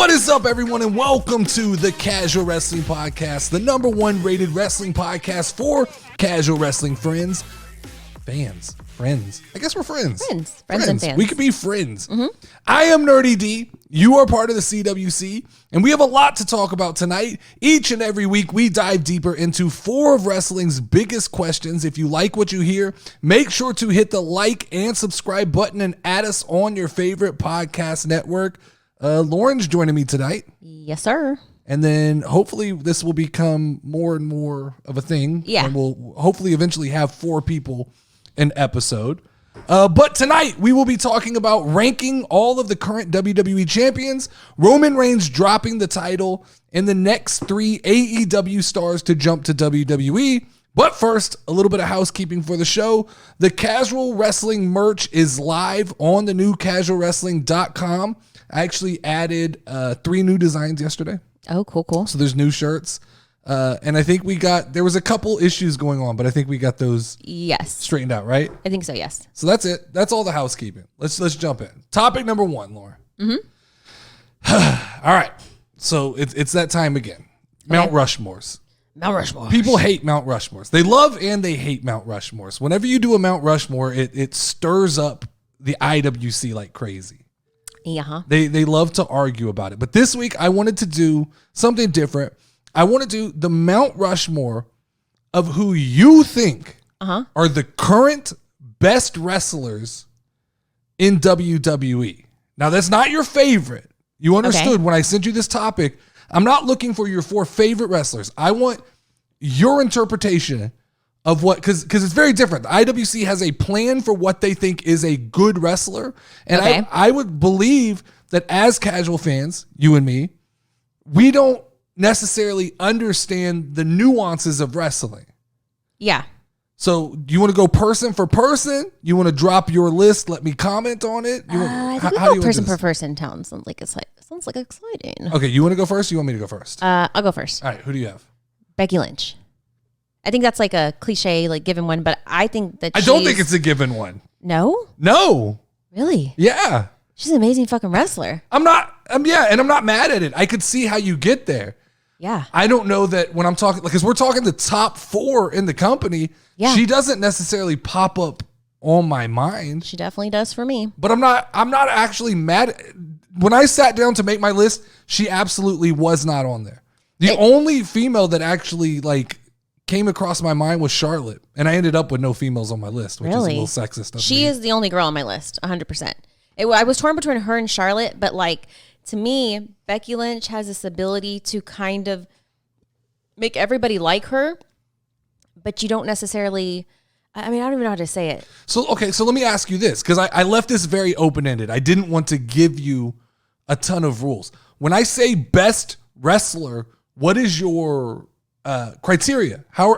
What is up, everyone, and welcome to the Casual Wrestling Podcast, the #1 rated wrestling podcast for casual wrestling friends. Friends. I guess we're friends. Friends and fans. We could be friends. I am NerdyD. You are part of the CWC, and we have a lot to talk about tonight. Each and every week, we dive deeper into 4 of wrestling's biggest questions. If you like what you hear, make sure to hit the like and subscribe button and add us on your favorite podcast network. Lauren's joining me tonight. Yes, sir. And then hopefully this will become more and more of a thing. Yeah. And we'll hopefully eventually have 4 people an episode. But tonight we will be talking about ranking all of the current WWE champions, Roman Reigns dropping the title, and the next 3 AEW stars to jump to WWE. But first, a little bit of housekeeping for the show. The Casual Wrestling merch is live on the new casualwrestling.com. I actually added 3 new designs yesterday. Oh, cool. So there's new shirts. And I think there was a couple issues going on, but I think we got those straightened out, right? I think so, yes. So that's it. That's all the housekeeping. Let's jump in. Topic number 1, Laura. All right. So it's that time again. Mount Rushmores. Mount Rushmore. People hate Mount Rushmores. They love and they hate Mount Rushmores. Whenever you do a Mount Rushmore, it stirs up the IWC like crazy. Yeah. They love to argue about it. But this week, I wanted to do something different. I want to do the Mount Rushmore of who you think are the current best wrestlers in WWE. Now, that's not your favorite. You understood when I sent you this topic. I'm not looking for your 4 favorite wrestlers. I want your interpretation of what, because it's very different. The IWC has a plan for what they think is a good wrestler. And I would believe that as casual fans, you and me, we don't necessarily understand the nuances of wrestling. Yeah. So do you want to go person for person? You want to drop your list? Let me comment on it. I think we go person per person. Sounds like exciting. Okay, you want to go first? Or you want me to go first? I'll go first. All right, who do you have? Becky Lynch. I think that's like a cliche, like given one, but I think that I don't think it's a given one. No? Really? Yeah. She's an amazing fucking wrestler. I'm not mad at it. I could see how you get there. Yeah. I don't know that when I'm talking, because we're talking the top 4 in the company, she doesn't necessarily pop up on my mind. She definitely does for me. But I'm not actually mad. When I sat down to make my list, she absolutely was not on there. The only female that actually came across my mind was Charlotte, and I ended up with no females on my list, which is a little sexist. She is the only girl on my list, 100%. I was torn between her and Charlotte, but to me, Becky Lynch has this ability to kind of make everybody like her, but you don't necessarily, I don't even know how to say it. So let me ask you this, because I left this very open-ended. I didn't want to give you a ton of rules. When I say best wrestler, what is your criteria? How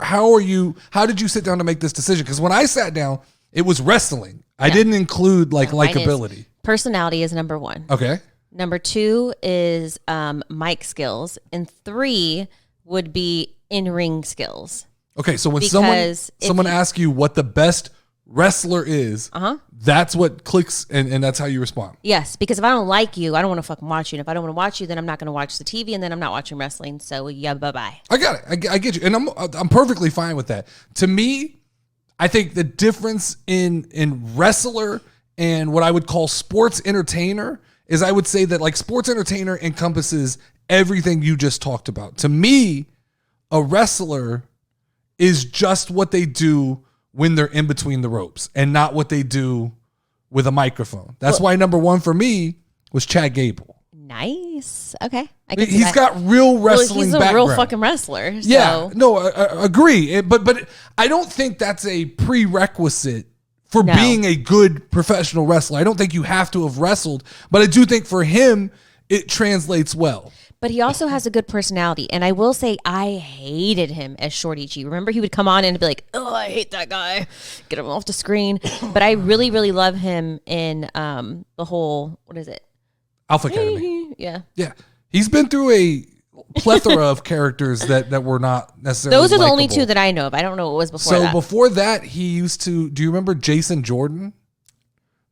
did you sit down to make this decision? Because when I sat down, it was wrestling. I didn't include likability. Personality is number 1. Okay. Number 2 is mic skills, and 3 would be in-ring skills. Okay, so when someone asks you what the best wrestler is, that's what clicks, and that's how you respond. Yes, because if I don't like you, I don't want to fucking watch you. And if I don't want to watch you, then I'm not going to watch the TV, and then I'm not watching wrestling. So yeah, bye-bye. I got it. I get you. And I'm perfectly fine with that. To me, I think the difference in wrestler and what I would call sports entertainer is I would say that sports entertainer encompasses everything you just talked about. To me, a wrestler is just what they do when they're in between the ropes and not what they do with a microphone. That's why number 1 for me was Chad Gable. Nice. Okay. He's got real wrestling background. He's a real fucking wrestler. So. Yeah. No, I agree. But I don't think that's a prerequisite for being a good professional wrestler. I don't think you have to have wrestled, but I do think for him, it translates well. But he also has a good personality. And I will say I hated him as Shorty G. Remember, he would come on and be like, oh, I hate that guy. Get him off the screen. But I really, really love him in the whole, what is it? Alpha Academy. Yeah. Yeah. He's been through a plethora of characters that were not necessarily Those are the only likable. 2 that I know of. I don't know what was before that. So before that, he used to, do you remember Jason Jordan?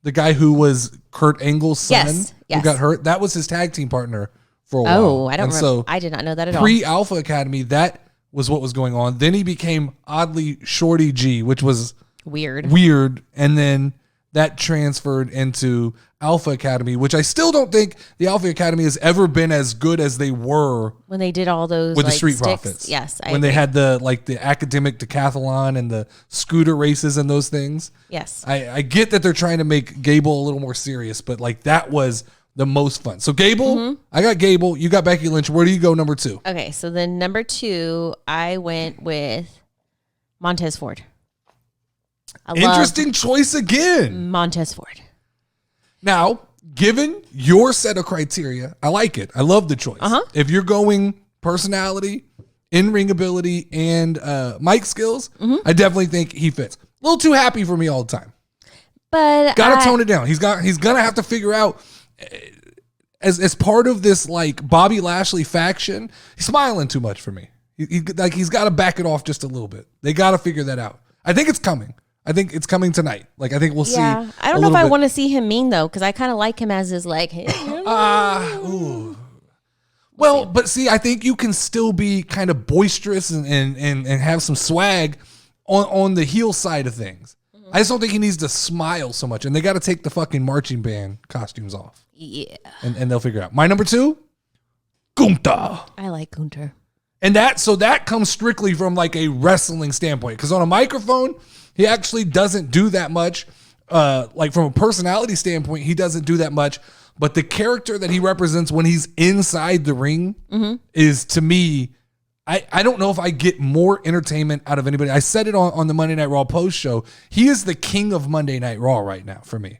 The guy who was Kurt Angle's son who got hurt? That was his tag team partner for a while. Oh, I don't remember. So I did not know that at all. Pre-Alpha Academy, that was what was going on. Then he became oddly Shorty G, which was weird. And then that transferred into Alpha Academy, which I still don't think the Alpha Academy has ever been as good as they were when they did all those with the Street sticks. Profits. Yes, when they had the academic decathlon and the scooter races and those things. Yes, I get that they're trying to make Gable a little more serious, but like that was the most fun. So Gable, I got Gable. You got Becky Lynch. Where do you go number 2? Okay, so then number 2, I went with Montez Ford. Interesting choice again. Montez Ford. Now, given your set of criteria, I like it. I love the choice. If you're going personality, in-ring ability, and mic skills, I definitely think he fits. A little too happy for me all the time. But gotta tone it down. He's gonna have to figure out as part of this like Bobby Lashley faction. He's smiling too much for me. He's got to back it off just a little bit. They got to figure that out. I think it's coming. I think it's coming tonight. Like I think we'll see. I don't know if I want to see him mean though, because I kind of like him as his like. Well, but see, I think you can still be kind of boisterous and have some swag on the heel side of things. I just don't think he needs to smile so much. And they got to take the fucking marching band costumes off. Yeah. And they'll figure it out. My number 2, Gunther. I like Gunther. And that comes strictly from like a wrestling standpoint. Because on a microphone, he actually doesn't do that much. Like from a personality standpoint, he doesn't do that much. But the character that he represents when he's inside the ring is, to me, I don't know if I get more entertainment out of anybody. I said it on the Monday Night Raw post show. He is the king of Monday Night Raw right now for me.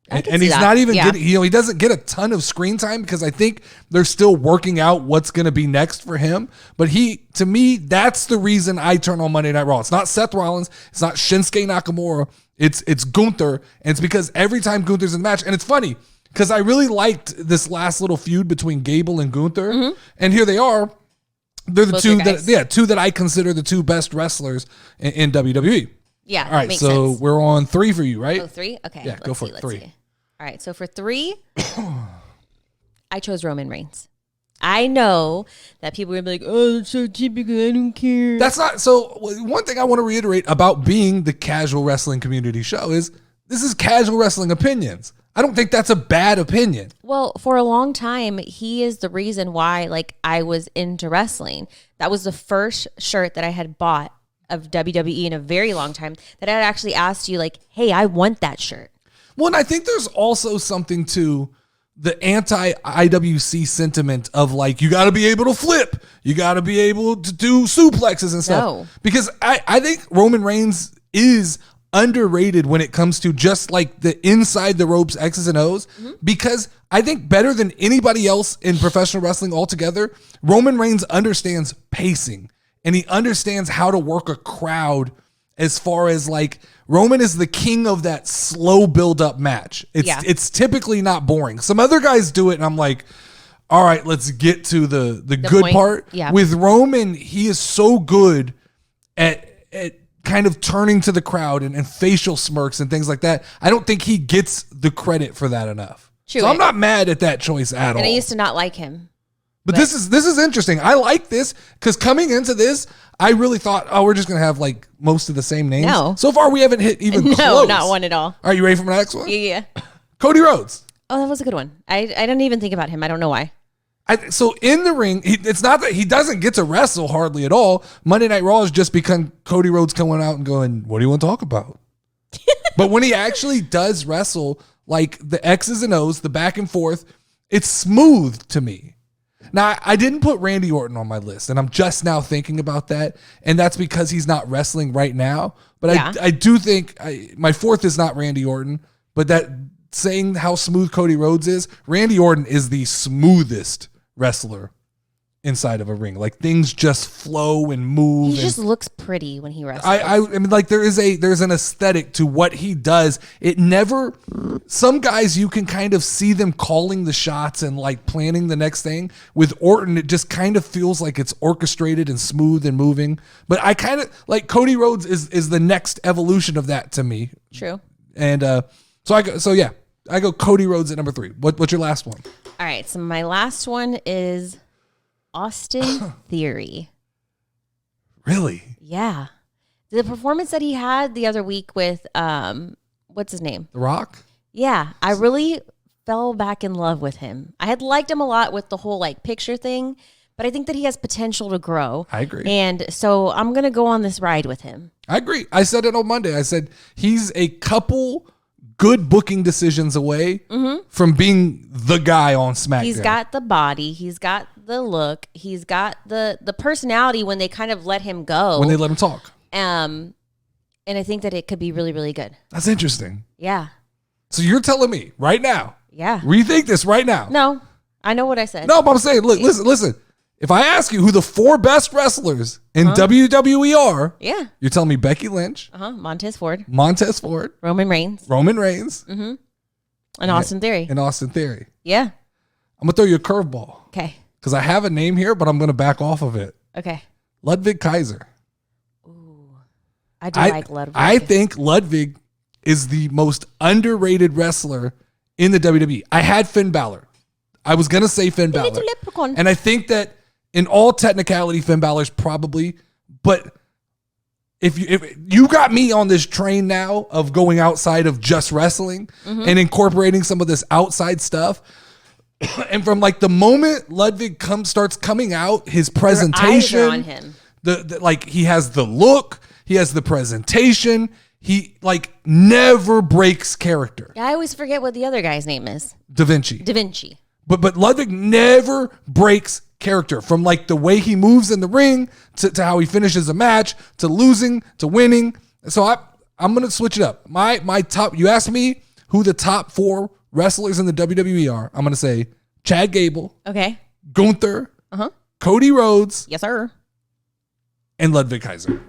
And he's not even getting, he doesn't get a ton of screen time because I think they're still working out what's going to be next for him. But to me, that's the reason I turn on Monday Night Raw. It's not Seth Rollins. It's not Shinsuke Nakamura. It's Gunther. And it's because every time Gunther's in the match, and it's funny because I really liked this last little feud between Gable and Gunther. And here they are. They're the two that I consider the 2 best wrestlers in WWE. Yeah. All right. Makes so sense. we're on 3 for you, right? Oh, 3? Okay. Yeah, go for it. 3. See. All right. So for 3, I chose Roman Reigns. I know that people are going to be like, oh, that's so typical. I don't care. That's not. So one thing I want to reiterate about being the casual wrestling community show is this is casual wrestling opinions. I don't think that's a bad opinion. Well, for a long time, he is the reason why like I was into wrestling. That was the first shirt that I had bought of WWE in a very long time that I had actually asked you like, hey, I want that shirt. Well, and I think there's also something to the anti-IWC sentiment of like, you got to be able to flip. You got to be able to do suplexes and stuff. No. Because I think Roman Reigns is underrated when it comes to just like the inside the ropes X's and O's, because I think better than anybody else in professional wrestling altogether, Roman Reigns understands pacing and he understands how to work a crowd. As far as like Roman is the king of that slow build up match. It's typically not boring. Some other guys do it and I'm like, all right, let's get to the good point. part. Yeah. With Roman, he is so good at kind of turning to the crowd and facial smirks and things like that. I don't think he gets the credit for that enough. True. So I'm not mad at that choice at all. And I used to not like him. But this is interesting. I like this because coming into this, I really thought, oh, we're just going to have like most of the same names. No. So far, we haven't hit even close. No, not one at all. Are you ready for my next one? Yeah. Cody Rhodes. Oh, that was a good one. I didn't even think about him. I don't know why. So in the ring, it's not that he doesn't get to wrestle hardly at all. Monday Night Raw has just become Cody Rhodes coming out and going, what do you want to talk about? But when he actually does wrestle, like the X's and O's, the back and forth, it's smooth to me. Now, I didn't put Randy Orton on my list, and I'm just now thinking about that, and that's because he's not wrestling right now. But yeah. I do think my 4th is not Randy Orton, but that saying how smooth Cody Rhodes is, Randy Orton is the smoothest wrestler inside of a ring. Like things just flow and move. He just looks pretty when he wrestles. I mean, like there's an aesthetic to what he does. It never. Some guys you can kind of see them calling the shots and like planning the next thing. With Orton, it just kind of feels like it's orchestrated and smooth and moving. But I kind of like Cody Rhodes is the next evolution of that to me. True. And I go Cody Rhodes at number 3. What's your last one? All All right, so my last one is Austin Theory. Really? Yeah. The performance that he had the other week with, what's his name? The Rock? Yeah, I really fell back in love with him. I had liked him a lot with the whole like picture thing, but I think that he has potential to grow. I agree. And so I'm going to go on this ride with him. I agree. I said it on Monday. I said he's a couple good booking decisions away from being the guy on SmackDown. He's got the body. He's got the look. He's got the personality when they kind of let him go. When they let him talk. And I think that it could be really, really good. That's interesting. Yeah. So you're telling me right now. Yeah. Rethink this right now. No, I know what I said. No, but I'm saying, look, listen. If I ask you who the 4 best wrestlers in WWE are, yeah, you're telling me Becky Lynch, Montez Ford, Roman Reigns, and Austin Theory. I'm Yeah. going to throw you a curveball. Okay. Because I have a name here, but I'm going to back off of it. Okay. Ludwig Kaiser. Ooh. I like Ludwig. I think Ludwig is the most underrated wrestler in the WWE. I had Finn Balor. I was going to say Finn Balor. And I think that in all technicality, Finn Balor's probably, but if you got me on this train now of going outside of just wrestling and incorporating some of this outside stuff, and from like the moment Ludwig starts coming out, his presentation, your eyes are on him. The like he has the look, he has the presentation, he like never breaks character. I always forget what the other guy's name is. Da Vinci. But Ludwig never breaks character, from like the way he moves in the ring to how he finishes a match to losing to winning. So I'm gonna switch it up. My top. You asked me who the top 4 wrestlers in the WWE are. I'm gonna say Chad Gable. Okay. Gunther. Cody Rhodes. Yes, sir. And Ludwig Kaiser.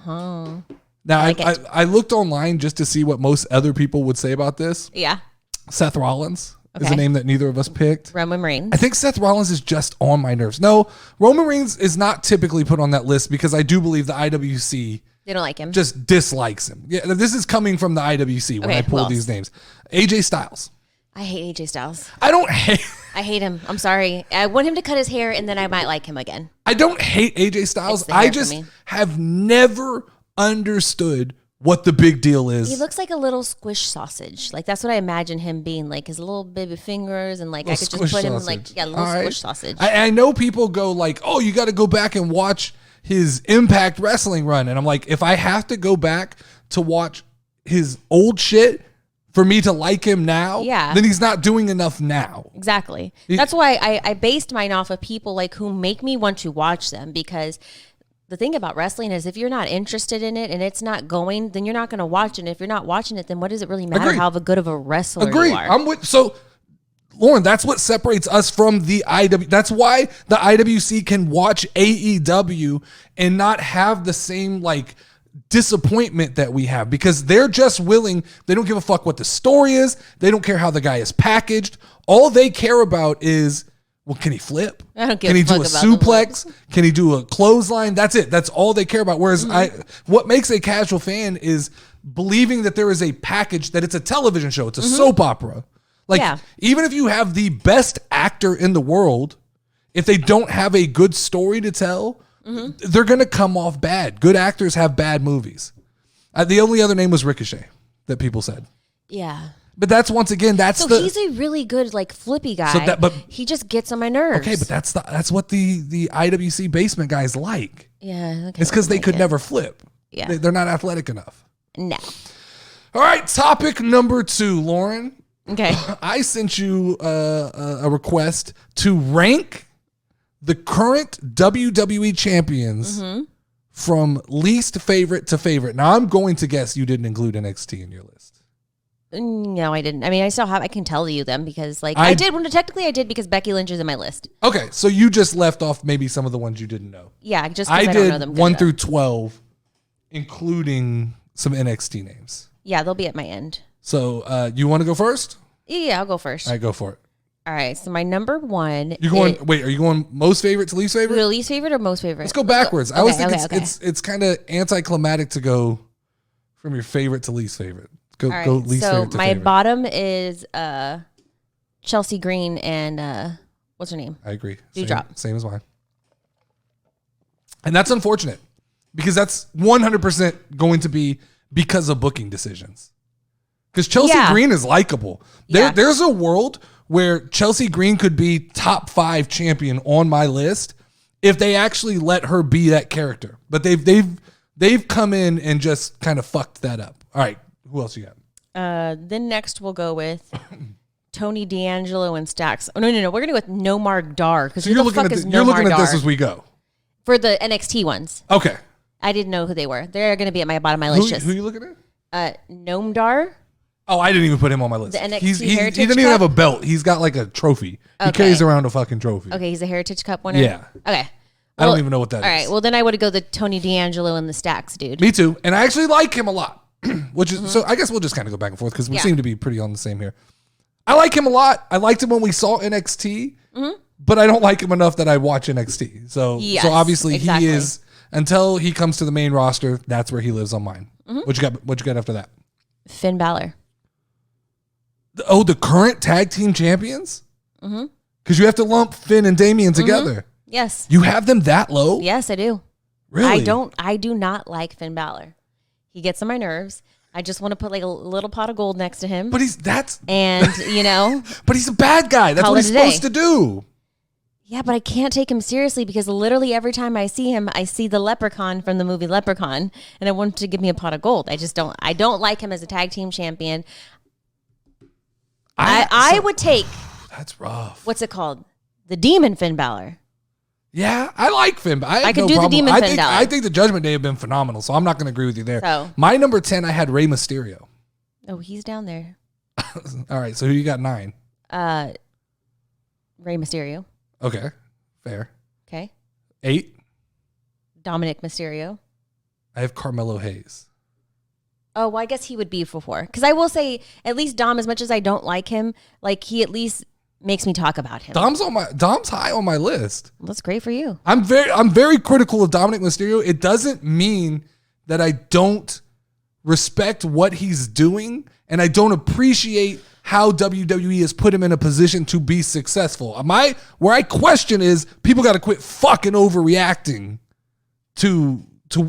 Now I looked online just to see what most other people would say about this. Yeah. Seth Rollins. Is a name that neither of us picked. Roman Reigns. I think Seth Rollins is just on my nerves. No, Roman Reigns is not typically put on that list because I do believe the IWC they don't like him. Just dislikes him. Yeah, this is coming from the IWC when I pull these names. AJ Styles. I hate AJ Styles. I hate him. I'm sorry. I want him to cut his hair and then I might like him again. I don't hate AJ Styles. I just have never understood what the big deal is. He looks like a little squish sausage. Like that's what I imagine him being, like his little baby fingers, and like I could just put him in like little squish sausage. I know people go like, oh, you got to go back and watch his Impact Wrestling run, and I'm like, if I have to go back to watch his old shit for me to like him now, then he's not doing enough now. Exactly. That's why I based mine off of people like who make me want to watch them, because the thing about wrestling is if you're not interested in it and it's not going, then you're not going to watch it. And if you're not watching it, then what does it really matter how good of a wrestler you are? So, Lauren, that's what separates us from the IW. That's why the IWC can watch AEW and not have the same like disappointment that we have, because they're just willing. They don't give a fuck what the story is. They don't care how the guy is packaged. All they care about is, well, can he flip? I don't give Can he a do a fuck about suplex? Can he do a clothesline? That's it. That's all they care about. Whereas what makes a casual fan is believing that there is a package, that it's a television show. It's a soap opera. Like, even if you have the best actor in the world, if they don't have a good story to tell, they're going to come off bad. Good actors have bad movies. The only other name was Ricochet that people said. Yeah. But that's, once again, he's a really good like flippy guy. But he just gets on my nerves. Okay, but that's what the IWC basement guys like. Yeah, okay. It's because they could never flip. Yeah, they're not athletic enough. No. All right, topic number 2, Lauren. Okay. I sent you a request to rank the current WWE champions from least favorite to favorite. Now, I'm going to guess you didn't include NXT in your list. No, I didn't. I mean, I can tell you them because like I did. Technically, I did because Becky Lynch is in my list. Okay, so you just left off maybe some of the ones you didn't know. Yeah, just I did don't know them 1 through 12, including some NXT names. Yeah, they'll be at my end. So you want to go first? Yeah, I'll go first. All right, go for it. All right, so my number 1. You're going. Wait, are you going most favorite to least favorite? Least favorite or most favorite? Let's go backwards. I always think it's kind of anticlimactic to go from your favorite to least favorite. Go least favorite to my favorite. bottom is Chelsea Green and what's her name? I agree. Doudrop. Same as mine. And that's unfortunate because that's 100% going to be because of booking decisions. Because Chelsea Green is likable. There's a world where Chelsea Green could be top 5 champion on my list if they actually let her be that character. But they've come in and just kind of fucked that up. All right, who else you got? Then next we'll go with Tony D'Angelo and Stacks. Oh no, we're gonna go with Nomar Dar because you're looking at this as we go for the NXT ones. Okay, I didn't know who they were. They're gonna be at my bottom of my list. Who are you looking at? Noam Dar. Oh, I didn't even put him on my list. The NXT he Heritage doesn't even have a belt. He's got like a trophy. He carries around a fucking trophy. Okay, he's a Heritage Cup winner. Yeah. Okay. I don't even know what that is. All right. Well, then I would go the Tony D'Angelo and the Stacks dude. Me too. And I actually like him a lot, which is so. I guess we'll just kind of go back and forth because we seem to be pretty on the same here. I like him a lot. I liked him when we saw NXT, but I don't like him enough that I watch NXT. So obviously he is until he comes to the main roster. That's where he lives on mine. What you got? What you got after that? Finn Balor. Oh, the current tag team champions? Because you have to lump Finn and Damian together. Yes. You have them that low? Yes, I do. Really? I do not like Finn Balor. He gets on my nerves. I just want to put like a little pot of gold next to him. But he's but he's a bad guy. That's what he's supposed to do. Yeah, but I can't take him seriously because literally every time I see him, I see the leprechaun from the movie Leprechaun, and I want him to give me a pot of gold. I don't like him as a tag team champion. I would take. That's rough. What's it called? The Demon Finn Balor. Yeah, I like Finn. I can do the Demon Finn Balor. I think the Judgment Day have been phenomenal, so I'm not going to agree with you there. So, my number 10, I had Rey Mysterio. Oh, he's down there. All right, so who you got 9? Rey Mysterio. Okay, fair. Okay. 8? Dominic Mysterio. I have Carmelo Hayes. Oh, well, I guess he would be for 4. Because I will say, at least Dom, as much as I don't like him, like he at least makes me talk about him. Dom's high on my list. Well, that's great for you. I'm very critical of Dominic Mysterio. It doesn't mean that I don't respect what he's doing and I don't appreciate how WWE has put him in a position to be successful. Where I question is people got to quit fucking overreacting to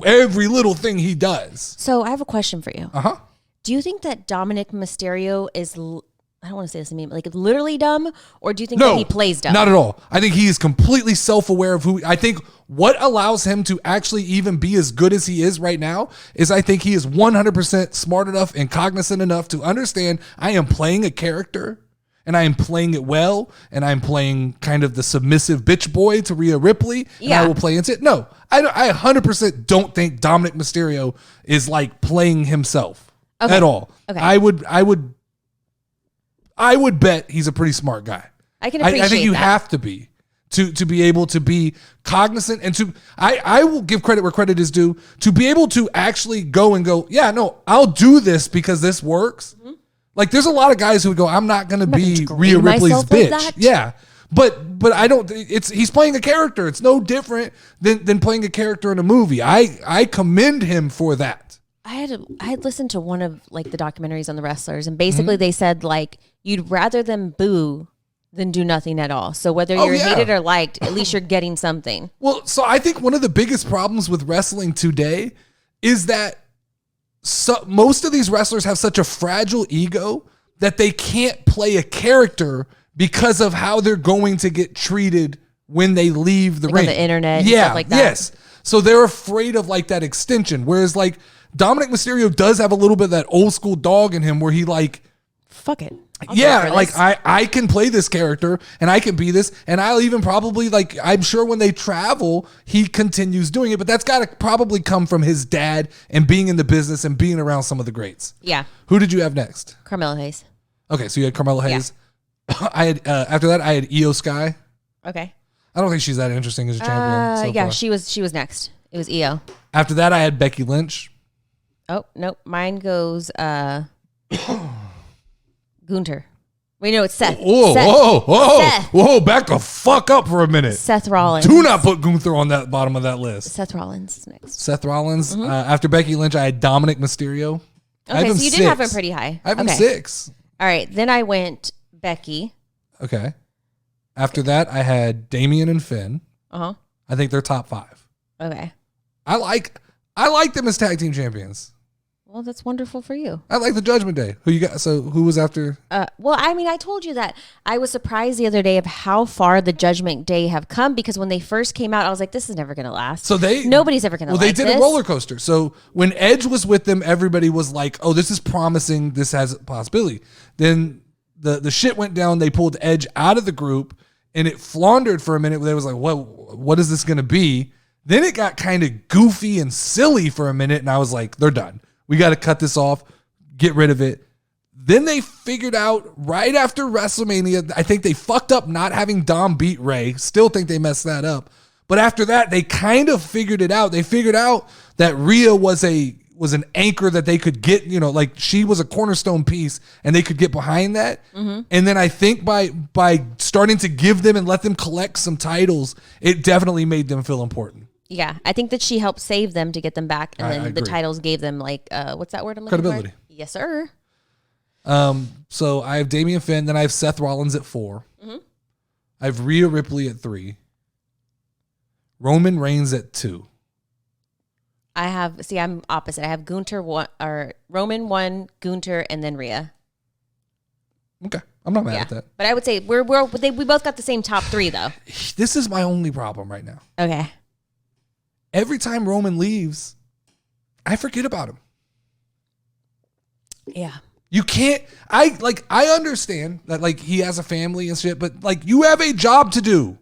every little thing he does. So I have a question for you. Uh-huh. Do you think that Dominic Mysterio is, I don't want to say this to me, like literally dumb, or do you think that he plays dumb? Not at all. I think he is completely self-aware of I think what allows him to actually even be as good as he is right now is I think he is 100% smart enough and cognizant enough to understand I am playing a character and I am playing it well, and I'm playing kind of the submissive bitch boy to Rhea Ripley, and I will play into it. No, I 100% don't think Dominic Mysterio is like playing himself at all. Okay. I would bet he's a pretty smart guy. I can appreciate I think you that. have to be to be able to be cognizant and I will give credit where credit is due to be able to actually go, yeah, no, I'll do this because this works. Mm-hmm. Like there's a lot of guys who would go, I'm not going to be Rhea Ripley's bitch. Like yeah. But I don't, he's playing a character. It's no different than playing a character in a movie. I commend him for that. I had listened to one of like the documentaries on the wrestlers, and basically they said like you'd rather them boo than do nothing at all. So whether you're hated or liked, at least you're getting something. Well, so I think one of the biggest problems with wrestling today is that most of these wrestlers have such a fragile ego that they can't play a character because of how they're going to get treated when they leave the ring. On the internet and stuff like that. Yes. So they're afraid of like that extension. Whereas like Dominic Mysterio does have a little bit of that old school dog in him where he like, fuck it. Like I can play this character and I can be this, and I'll even probably like, I'm sure when they travel, he continues doing it, but that's got to probably come from his dad and being in the business and being around some of the greats. Yeah. Who did you have next? Carmelo Hayes. Okay. So you had Carmelo Hayes. Yeah. I had, after that I had Io Sky. Okay. I don't think she's that interesting as a champion. Yeah, she was next. It was Io. After that I had Becky Lynch. Oh, nope. Mine goes, Gunther. Wait, no, it's Seth. Whoa, back the fuck up for a minute. Seth Rollins. Do not put Gunther on that bottom of that list. Seth Rollins is next. Seth Rollins. Mm-hmm. After Becky Lynch, I had Dominic Mysterio. Okay, so you did have him pretty high. I have him 6. All right, then I went Becky. Okay. After that, I had Damian and Finn. Uh-huh. I think they're top 5. Okay. I like them as tag team champions. Well, that's wonderful for you. I like the Judgment Day. Who you got? So who was after? Well, I mean, I told you that I was surprised the other day of how far the Judgment Day have come, because when they first came out, I was like, this is never going to last. So nobody's ever going to. Well, they did a roller coaster. So when Edge was with them, everybody was like, oh, this is promising. This has a possibility. Then the shit went down. They pulled Edge out of the group, and it floundered for a minute. They was like, what is this going to be? Then it got kind of goofy and silly for a minute, and I was like, they're done. We got to cut this off, get rid of it. Then they figured out right after WrestleMania, I think they fucked up not having Dom beat Ray. Still think they messed that up. But after that, they kind of figured it out. They figured out that Rhea was an anchor that they could get, like she was a cornerstone piece and they could get behind that. Mm-hmm. And then I think by starting to give them and let them collect some titles, it definitely made them feel important. Yeah, I think that she helped save them to get them back, and then the titles gave them what's that word I'm looking credibility. For? Yes, sir. So I have Damian Finn, then I have Seth Rollins at 4. Mm-hmm. I have Rhea Ripley at 3. Roman Reigns at 2. I'm opposite. I have Gunther 1, or Roman 1, Gunther, and then Rhea. Okay, I'm not mad at that. But I would say we both got the same top 3 though. This is my only problem right now. Okay. Every time Roman leaves, I forget about him. Yeah. You can't, I understand that he has a family and shit, but you have a job to do.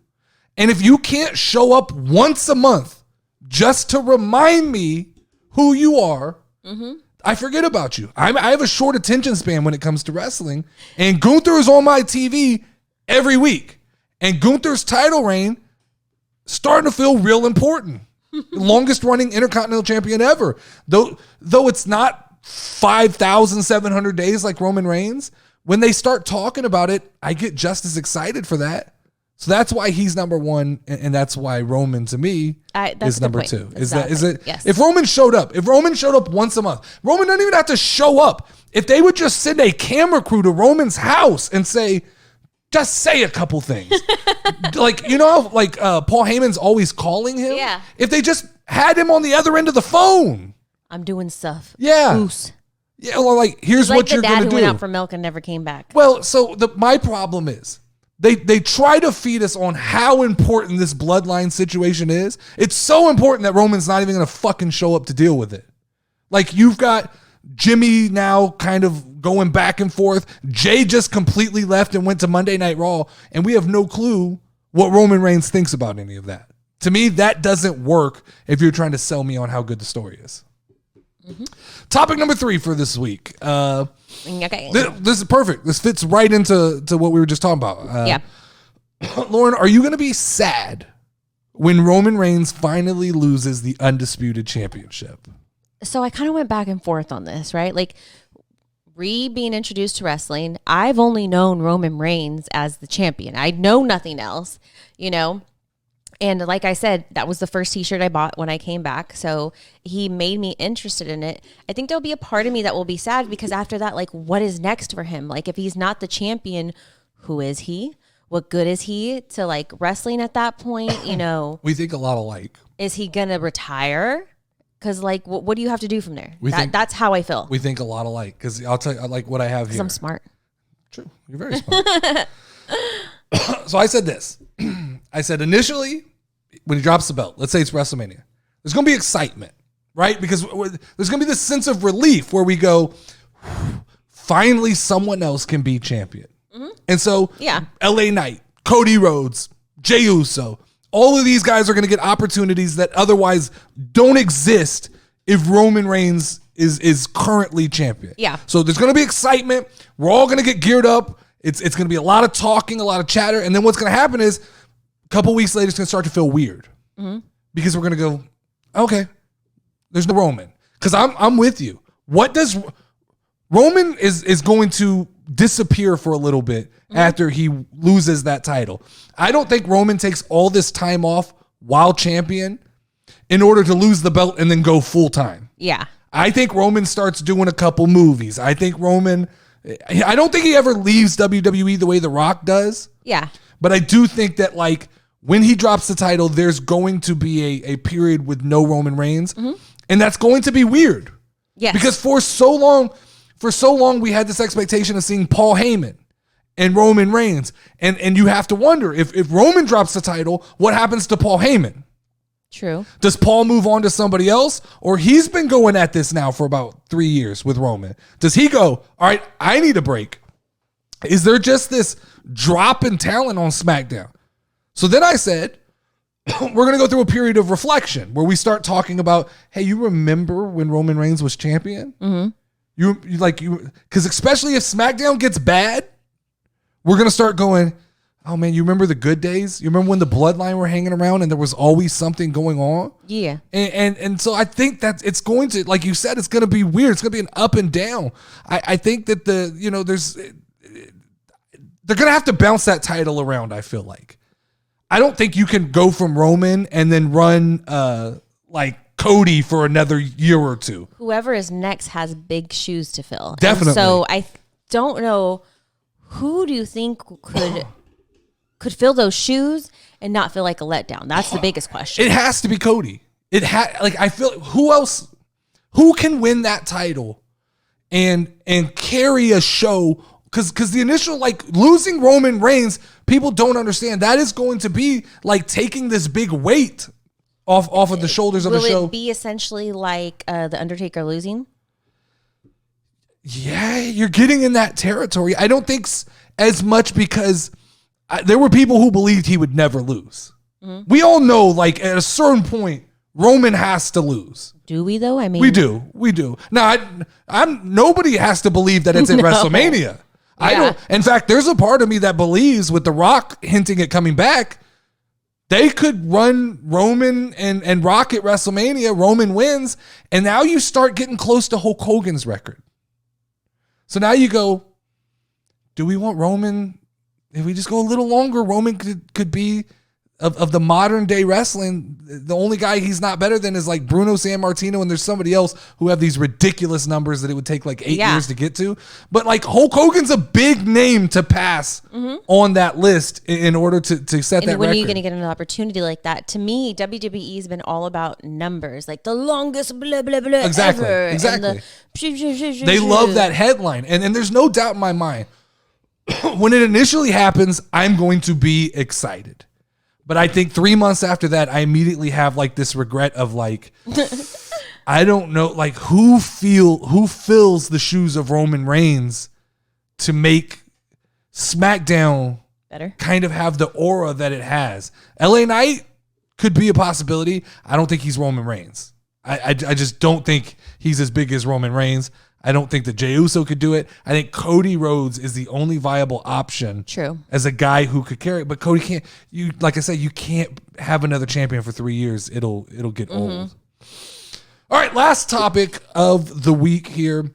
And if you can't show up once a month just to remind me who you are, mm-hmm. I forget about you. I have a short attention span when it comes to wrestling, and Gunther is on my TV every week. And Gunther's title reign starting to feel real important. Longest running Intercontinental Champion ever. Though it's not 5,700 days like Roman Reigns, when they start talking about it, I get just as excited for that. So that's why he's number 1, and that's why Roman to me is number 2. Is it? Yes. If Roman showed up once a month, Roman doesn't even have to show up. If they would just send a camera crew to Roman's house and just say a couple things. Paul Heyman's always calling him? Yeah. If they just had him on the other end of the phone. I'm doing stuff. Yeah. Goose. Yeah, well, here's what you're going to do. the dad who went out for milk and never came back. Well, so my problem is they try to feed us on how important this bloodline situation is. It's so important that Roman's not even going to fucking show up to deal with it. You've got Jimmy now kind of going back and forth. Jay just completely left and went to Monday Night Raw, and we have no clue what Roman Reigns thinks about any of that. To me, that doesn't work if you're trying to sell me on how good the story is. Mm-hmm. Topic number 3 for this week. Okay. This is perfect. This fits right into what we were just talking about. Yeah. Lauren, are you going to be sad when Roman Reigns finally loses the Undisputed Championship? So I kind of went back and forth on this, right? Being introduced to wrestling, I've only known Roman Reigns as the champion. I know nothing else, And like I said, that was the first t-shirt I bought when I came back. So he made me interested in it. I think there'll be a part of me that will be sad because after that, what is next for him? If he's not the champion, who is he? What good is he to wrestling at that point? We think a lot alike. Is he going to retire? Because what do you have to do from there? That's how I feel. We think a lot alike. Because I'll tell you what I have here. Because I'm smart. True. You're very smart. So I said this. I said initially, when he drops the belt, let's say it's WrestleMania, there's going to be excitement, right? Because there's going to be this sense of relief where we go, finally someone else can be champion. Mm-hmm. And so LA Knight, Cody Rhodes, Jey Uso, all of these guys are going to get opportunities that otherwise don't exist if Roman Reigns is currently champion. Yeah. So there's going to be excitement. We're all going to get geared up. It's going to be a lot of talking, a lot of chatter. And then what's going to happen is a couple weeks later, it's going to start to feel weird. Mm-hmm. Because we're going to go, okay, there's no Roman. Because I'm with you. What does Roman is going to disappear for a little bit after he loses that title. I don't think Roman takes all this time off while champion in order to lose the belt and then go full time. Yeah. I think Roman starts doing a couple movies. I think Roman I don't think he ever leaves WWE the way The Rock does. Yeah. But I do think that like when he drops the title, there's going to be a period with no Roman Reigns. And that's going to be weird. Yes. Because for so long we had this expectation of seeing Paul Heyman and Roman Reigns. And you have to wonder if Roman drops the title, what happens to Paul Heyman? True. Does Paul move on to somebody else? Or he's been going at this now for about 3 years with Roman. Does he go, all right, I need a break? Is there just this drop in talent on SmackDown? So then I said, we're going to go through a period of reflection where we start talking about, hey, you remember when Roman Reigns was champion? Because especially if SmackDown gets bad, we're going to start going, oh man, you remember the good days? You remember when the bloodline were hanging around and there was always something going on? Yeah. And so I think that it's going to, like you said, it's going to be weird. It's going to be an up and down. I think that they're going to have to bounce that title around, I feel like. I don't think you can go from Roman and then run like Cody for another year or two. Whoever is next has big shoes to fill. Definitely. And so I don't know, who do you think could fill those shoes and not feel like a letdown? That's the biggest question. It has to be Cody. I feel who can win that title and carry a show? Because the initial, like, losing Roman Reigns, people don't understand. That is going to be like taking this big weight off of the shoulders of the show. Will it be essentially like The Undertaker losing? Yeah, you're getting in that territory. I don't think as much because there were people who believed he would never lose. We all know, like, at a certain point, Roman has to lose. Do we, though? I mean, we do. Now, nobody has to believe that it's at WrestleMania. I don't. In fact, there's a part of me that believes, with The Rock hinting at coming back, they could run Roman and Rock at WrestleMania. Roman wins, and now you start getting close to Hulk Hogan's record. So now you go, do we want Roman? If we just go a little longer, Roman could be of the modern day wrestling. The only guy he's not better than is like Bruno Sammartino, and there's somebody else who have these ridiculous numbers that it would take like 8 years to get to. But like Hulk Hogan's a big name to pass on that list in order to set that record. When are you going to get an opportunity like that? To me, WWE has been all about numbers, like the longest blah blah blah ever. Exactly. They love that headline, and there's no doubt in my mind when it initially happens, I'm going to be excited. But I think 3 months after that, I immediately have like this regret of like, I don't know, like who fills the shoes of Roman Reigns to make SmackDown better, kind of have the aura that it has. LA Knight could be a possibility. I don't think he's Roman Reigns. I just don't think he's as big as Roman Reigns. I don't think that Jey Uso could do it. I think Cody Rhodes is the only viable option. True. As a guy who could carry it. But Cody can't. Like I said, you can't have another champion for 3 years. It'll get old. All right, last topic of the week here.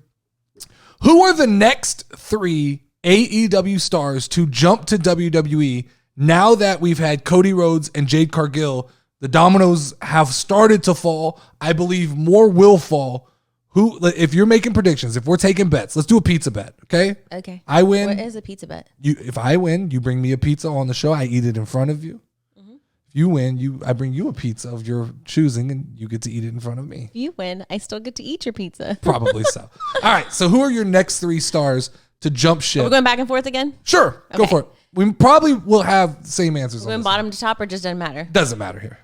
Who are the next 3 AEW stars to jump to WWE now that we've had Cody Rhodes and Jade Cargill? The dominoes have started to fall. I believe more will fall. Who, if you're making predictions, if we're taking bets, let's do a pizza bet, okay? Okay. I win. What is a pizza bet? If I win, you bring me a pizza on the show. I eat it in front of you. If you win, I bring you a pizza of your choosing, and you get to eat it in front of me. If you win, I still get to eat your pizza. Probably so. All right. So who are your next 3 stars to jump ship? We're going back and forth again? Sure. Okay. Go for it. We probably will have the same answers. We're going bottom to top, or just doesn't matter? Doesn't matter here.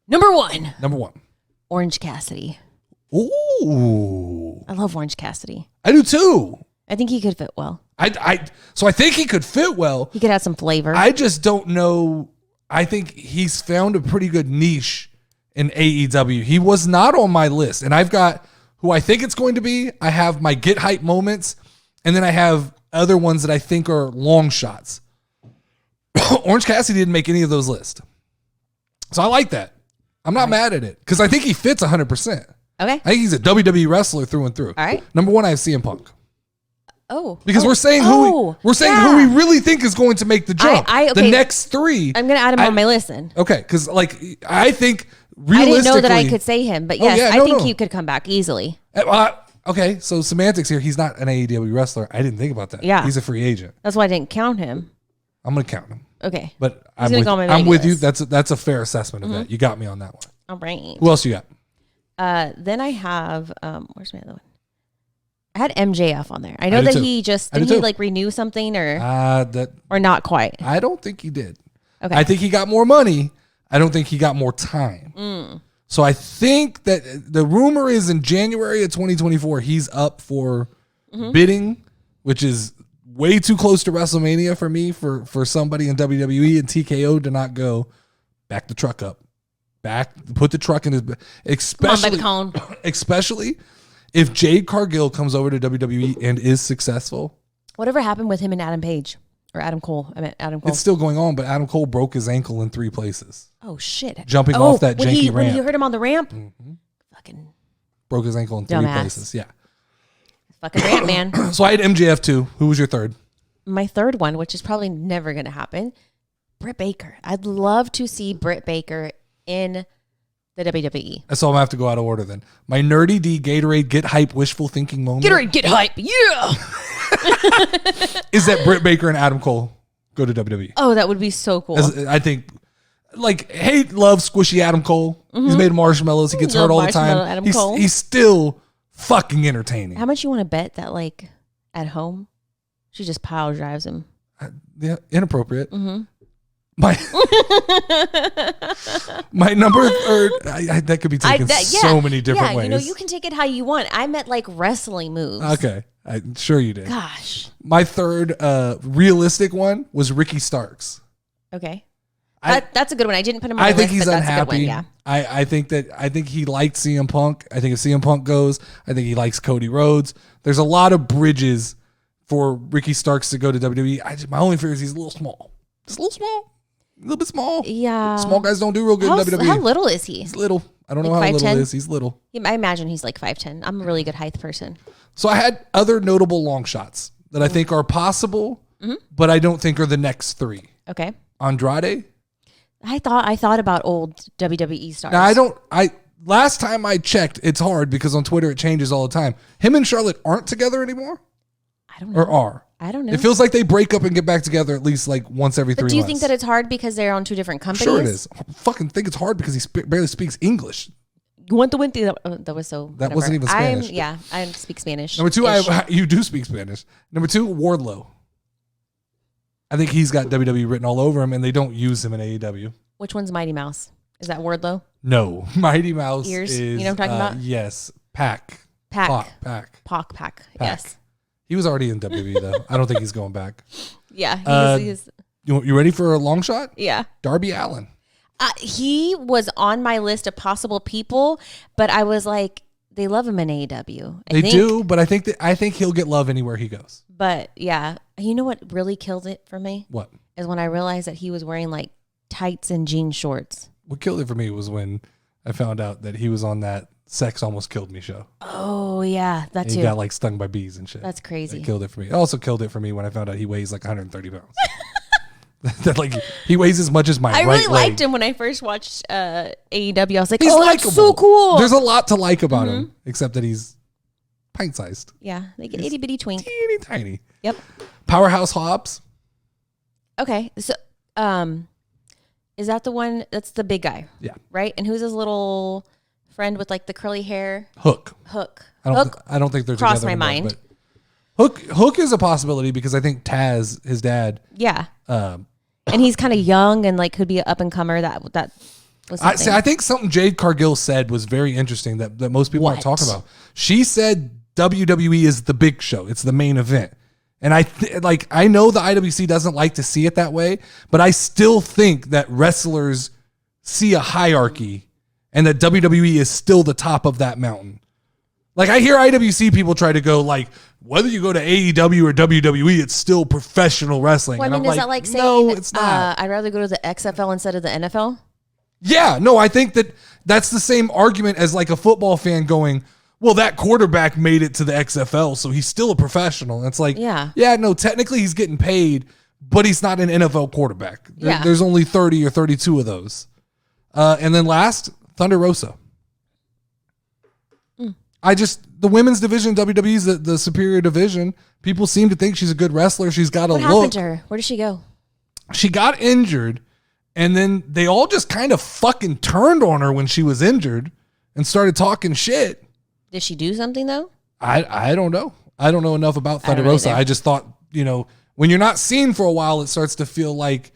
Number 1. Orange Cassidy. Ooh. I love Orange Cassidy. I do too. I think he could fit well. So I think he could fit well. He could have some flavor. I just don't know. I think he's found a pretty good niche in AEW. He was not on my list. And I've got who I think it's going to be. I have my get hype moments. And then I have other ones that I think are long shots. Orange Cassidy didn't make any of those lists. So I like that. I'm not mad at it because I think he fits 100%. Okay. I think he's a WWE wrestler through and through. All right. Number 1, I have CM Punk. Oh. Because we're saying who we really think is going to make the jump. The next 3. I'm going to add him on my list then. Okay, because like I think realistically, I didn't know that I could say him, but yes, I think he could come back easily. Okay, so semantics here. He's not an AEW wrestler. I didn't think about that. Yeah. He's a free agent. That's why I didn't count him. I'm going to count him. Okay. But I'm with you. That's a fair assessment of that. You got me on that one. All right. Who else you got? Then I have, where's my other one? I had MJF on there. I know that he just, did he like renew something or not quite? I don't think he did. Okay. I think he got more money. I don't think he got more time. So I think that the rumor is in January of 2024, he's up for bidding, which is way too close to WrestleMania for me, for somebody in WWE and TKO to not go back the truck up. Put the truck in his, especially if Jade Cargill comes over to WWE and is successful. Whatever happened with him and Adam Page or Adam Cole? I meant Adam Cole. It's still going on, but Adam Cole broke his ankle in 3 places. Oh shit! Jumping off that janky ramp. When you hurt him on the ramp, fucking broke his ankle in 3 places. Yeah, fucking ramp man. So I had MJF too. Who was your third? My third one, which is probably never going to happen, Britt Baker. I'd love to see Britt Baker in the WWE. So I'm gonna have to go out of order then. My NerdyD Gatorade get hype wishful thinking moment. Gatorade get hype, yeah. Is that Britt Baker and Adam Cole go to WWE? Oh, that would be so cool. I think, like, hate, love, squishy Adam Cole. He's made of marshmallows. He gets hurt all the time. He's still fucking entertaining. How much you want to bet that, like, at home, she just pile drives him? Yeah, inappropriate. My number third, that could be taken so many different ways. You know, you can take it how you want. I meant like wrestling moves. Okay, sure you did. Gosh. My third realistic one was Ricky Starks. Okay. That's a good one. I didn't put him on the list, think he's but unhappy. That's a good one, yeah. I think he liked CM Punk. I think if CM Punk goes, I think he likes Cody Rhodes. There's a lot of bridges for Ricky Starks to go to WWE. My only fear is he's a little small. Just a little small. A little bit small. Yeah. Small guys don't do real good in WWE. How little is he? He's little. I don't know how little he is. He's little. I imagine he's like 5'10". I'm a really good height person. So I had other notable long shots that I think are possible, but I don't think are the next 3. Okay. Andrade. I thought about old WWE stars. Now last time I checked, it's hard because on Twitter it changes all the time. Him and Charlotte aren't together anymore? I don't know. Or are? I don't know. It feels like they break up and get back together at least like once every 3 months. Do you think that it's hard because they're on 2 different companies? Sure it is. I fucking think it's hard because he barely speaks English. That was so. That wasn't even Spanish. I speak Spanish. Number 2, you do speak Spanish. Number 2, Wardlow. I think he's got WWE written all over him, and they don't use him in AEW. Which one's Mighty Mouse? Is that Wardlow? No, Mighty Mouse Ears? is. You know what I'm talking about? Yes, Pac. Pac. Yes. He was already in WWE though. I don't think he's going back. Yeah, he's You ready for a long shot? Yeah. Darby Allen. He was on my list of possible people, but I was like, they love him in AEW. They do, but I think he'll get love anywhere he goes. But yeah, you know what really killed it for me? What? Is when I realized that he was wearing like tights and jean shorts. What killed it for me was when I found out that he was on that Sex Almost Killed Me show. Oh yeah, that too. He got like stung by bees and shit. That's crazy. That killed it for me. It also killed it for me when I found out he weighs like 130 pounds. That like he weighs as much as my right leg. I really liked him when I first watched AEW. I was like, he's likable. That's so cool. There's a lot to like about him, except that he's pint sized. Yeah, like an itty bitty twink. Teeny tiny. Yep. Powerhouse Hobbs. Okay, so is that the one? That's the big guy. Yeah. Right. And who's his little friend with like the curly hair? Hook. I don't think they're crossed together my anymore, mind. But Hook is a possibility because I think Taz, his dad. Yeah. And he's kind of young and like could be an up and comer. That was something. I think something Jade Cargill said was very interesting that most people aren't talking about. She said WWE is the big show. It's the main event. And I know the IWC doesn't like to see it that way, but I still think that wrestlers see a hierarchy and that WWE is still the top of that mountain. Like I hear IWC people try to go like, whether you go to AEW or WWE, it's still professional wrestling. Well, I mean, is that like saying, no, it's not. I'd rather go to the XFL instead of the NFL? Yeah, no, I think that's the same argument as like a football fan going, well, that quarterback made it to the XFL, so he's still a professional. And it's like, yeah, no, technically he's getting paid, but he's not an NFL quarterback. There's only 30 or 32 of those. And then last, Thunder Rosa. The women's division, WWE is the superior division. People seem to think she's a good wrestler. She's got a look. What happened to her? Where did she go? She got injured, and then they all just kind of fucking turned on her when she was injured and started talking shit. Did she do something, though? I don't know. I don't know enough about Thunder Rosa. I just thought, when you're not seen for a while, it starts to feel like,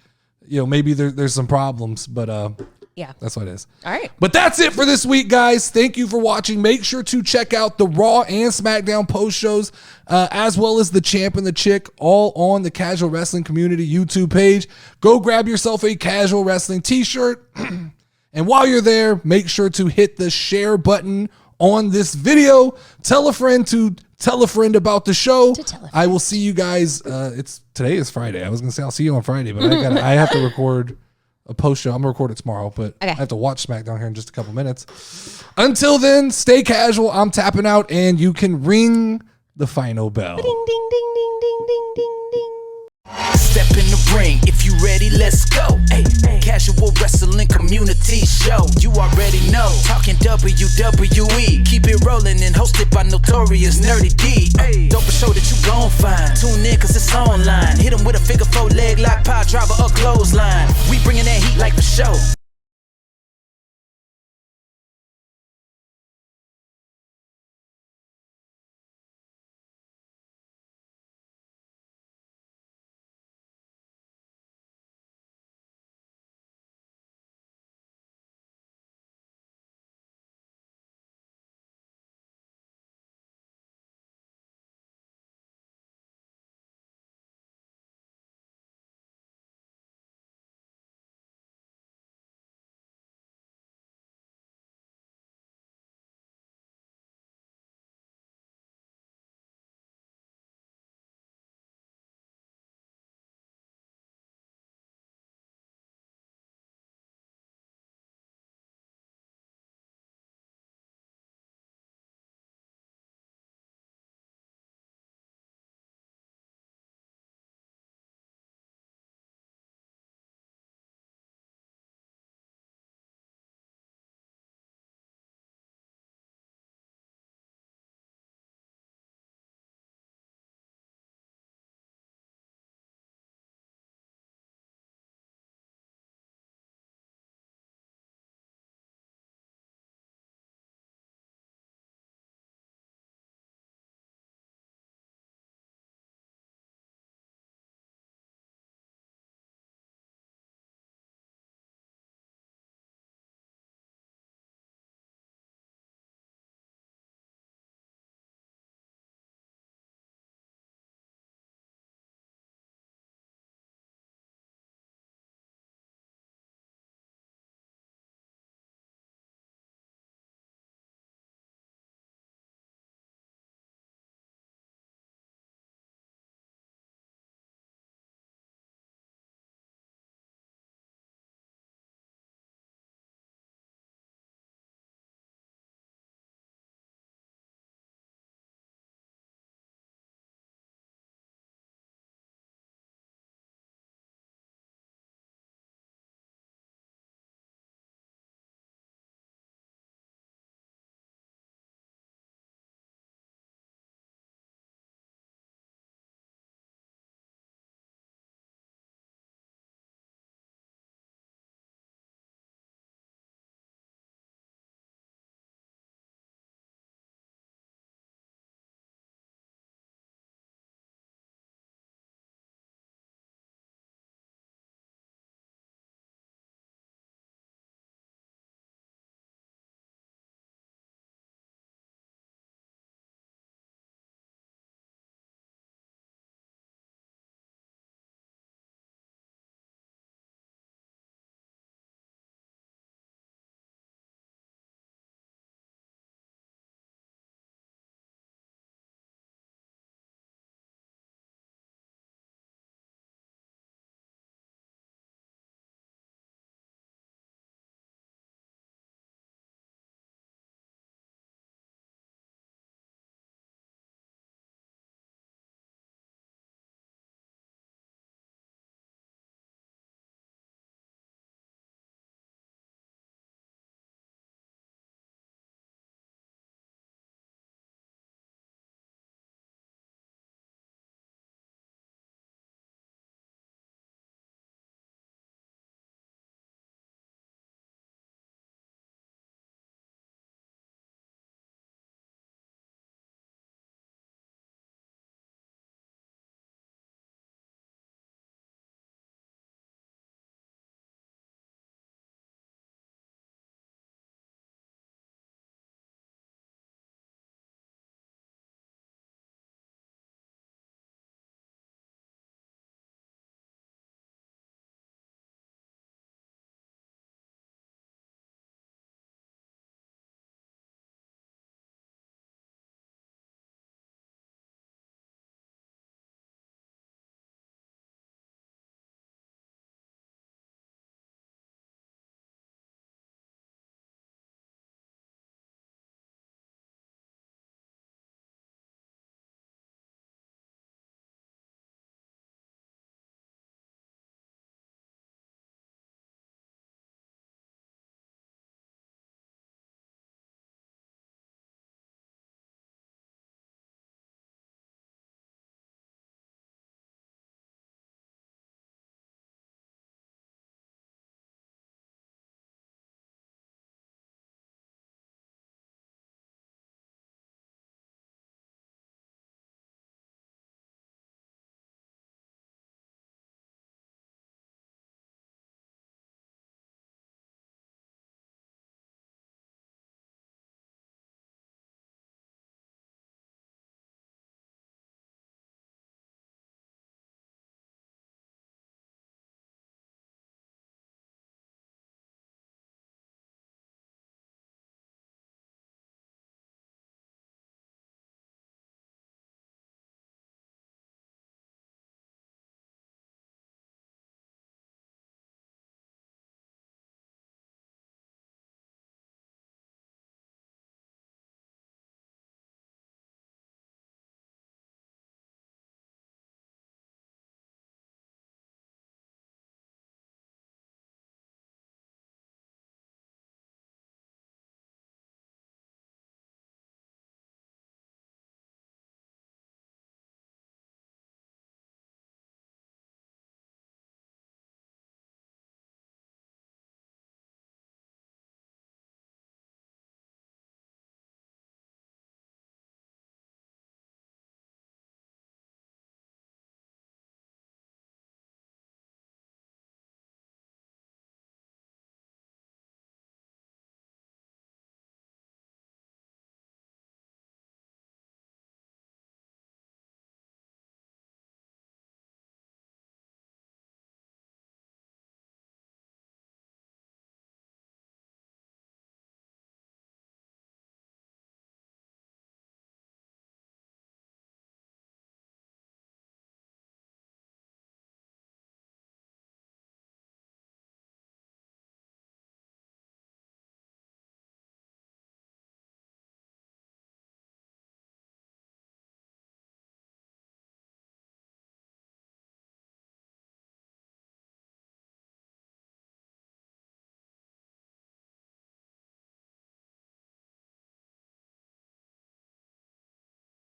maybe there's some problems. But yeah, that's what it is. All right. But that's it for this week, guys. Thank you for watching. Make sure to check out the Raw and SmackDown post shows, as well as the Champ and the Chick, all on the Casual Wrestling Community YouTube page. Go grab yourself a Casual Wrestling t-shirt. And while you're there, make sure to hit the share button on this video. Tell a friend to tell a friend about the show. I will see you guys. Today is Friday. I was going to say I'll see you on Friday, but I have to record a post show. I'm going to record it tomorrow, but I have to watch SmackDown here in just a couple minutes. Until then, stay casual. I'm tapping out, and you can ring the final bell. Ding, ding, ding, ding, ding, ding, ding, ding. Step in the ring, if you ready, let's go. Hey, Casual Wrestling Community Show. You already know, talking WWE. Keep it rolling and hosted by Notorious NerdyD. Dope show that you gon' find. Tune in cause it's online. Hit 'em with a figure 4 leg lock, power driver or clothesline. We bringing that heat like for show.